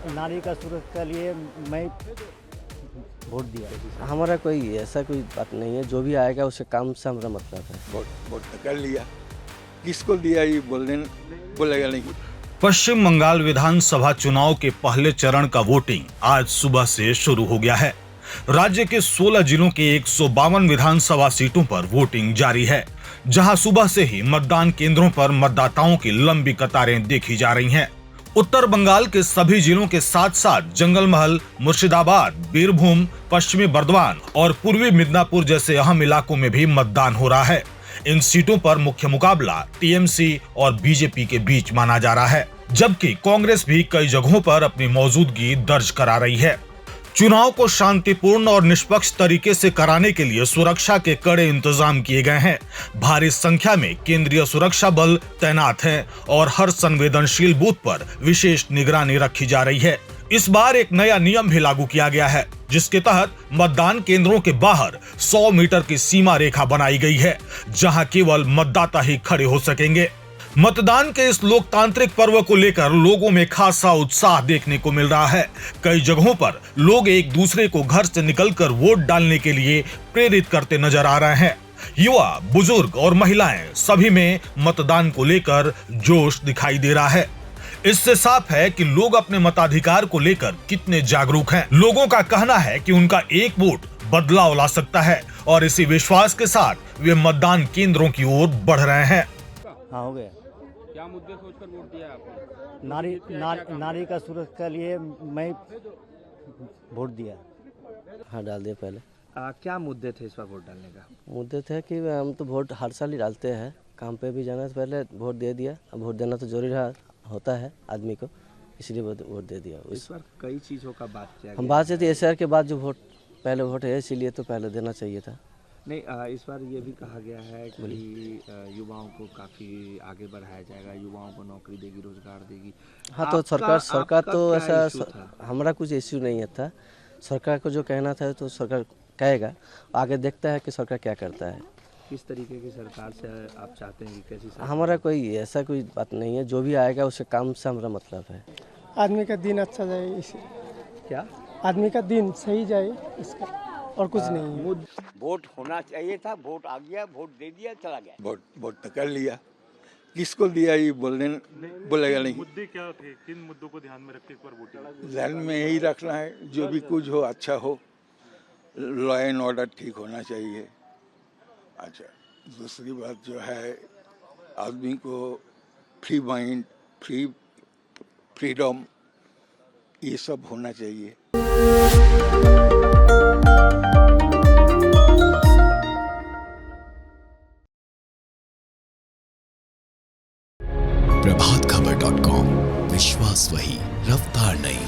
नारी का सुरक्षा के लिए मैं वोट दिया। हमारा कोई ऐसा कोई बात नहीं है, जो भी आएगा उसके काम से हमारा मतलब है। वोट कर लिया, किसको दिया ये बोलेगा नहीं। पश्चिम बंगाल विधानसभा चुनाव के पहले चरण का वोटिंग आज सुबह से शुरू हो गया है। राज्य के 16 जिलों के 152 विधानसभा सीटों पर वोटिंग जारी है, जहां सुबह से ही मतदान केंद्रों पर मतदाताओं की लंबी कतारें देखी जा रही हैं। उत्तर बंगाल के सभी जिलों के साथ साथ जंगलमहल, मुर्शिदाबाद, बीरभूम, पश्चिमी बर्दवान और पूर्वी मिदनापुर जैसे अहम इलाकों में भी मतदान हो रहा है। इन सीटों पर मुख्य मुकाबला टीएमसी और बीजेपी के बीच माना जा रहा है, जबकि कांग्रेस भी कई जगहों पर अपनी मौजूदगी दर्ज करा रही है। चुनाव को शांतिपूर्ण और निष्पक्ष तरीके से कराने के लिए सुरक्षा के कड़े इंतजाम किए गए हैं। भारी संख्या में केंद्रीय सुरक्षा बल तैनात हैं और हर संवेदनशील बूथ पर विशेष निगरानी रखी जा रही है। इस बार एक नया नियम भी लागू किया गया है, जिसके तहत मतदान केंद्रों के बाहर 100 मीटर की सीमा रेखा बनाई गई है, जहां केवल मतदाता ही खड़े हो सकेंगे। मतदान के इस लोकतांत्रिक पर्व को लेकर लोगों में खासा उत्साह देखने को मिल रहा है। कई जगहों पर लोग एक दूसरे को घर से निकलकर वोट डालने के लिए प्रेरित करते नजर आ रहे हैं। युवा, बुजुर्ग और महिलाएं सभी में मतदान को लेकर जोश दिखाई दे रहा है। इससे साफ है कि लोग अपने मताधिकार को लेकर कितने जागरूक हैं। लोगों का कहना है कि उनका एक वोट बदलाव ला सकता है और इसी विश्वास के साथ वे मतदान केंद्रों की ओर बढ़ रहे हैं। हाँ, हो गया। क्या मुद्दे सोचकर वोट दिया आपने? नारी का सुरक्षा के लिए मैं वोट दिया। हाँ, डाल दिया पहले। क्या मुद्दे थे इस बार वोट डालने का? मुद्दे थे कि हम तो वोट हर साल ही डालते हैं, काम पे भी जाना से पहले वोट दे दिया। अब वोट देना तो जरूरी होता है आदमी को, इसलिए वोट दे दिया। इस बार कई चीज़ों का बात किया हम बात से थी एसआर के बाद जो पहले वोट है, इसीलिए तो पहले देना चाहिए था। नहीं, इस बार ये भी कहा गया है कि युवाओं को काफ़ी आगे बढ़ाया जाएगा, युवाओं को नौकरी देगी, रोजगार देगी। हाँ, तो सरकार तो ऐसा हमारा कुछ इश्यू नहीं था। सरकार को जो कहना था तो सरकार कहेगा, आगे देखता है कि सरकार क्या करता है। किस तरीके की सरकार से आप चाहते हैं कि कैसी सरकार? हमारा कोई ऐसा कोई बात नहीं है, जो भी आएगा उसके काम से हमारा मतलब है। आदमी का दिन अच्छा जाए, इसे क्या आदमी का दिन सही जाए, इसका और कुछ नहीं है। वोट होना चाहिए था, वोट आ गया, वोट दे दिया, चला गया। वोट तो कर लिया, किसको दिया ये बोलेगा नहीं। मुद्दे क्या थे, किन मुद्दों को ध्यान में रख के एक बार वोटिंग? ध्यान में यही रखना है, जो भी कुछ हो अच्छा हो, लॉ एंड ऑर्डर ठीक होना चाहिए। अच्छा, दूसरी बात जो है, आदमी को फ्री माइंड, फ्रीडम, ये सब होना चाहिए। प्रभातखबर.com, विश्वास वही, रफ्तार नहीं।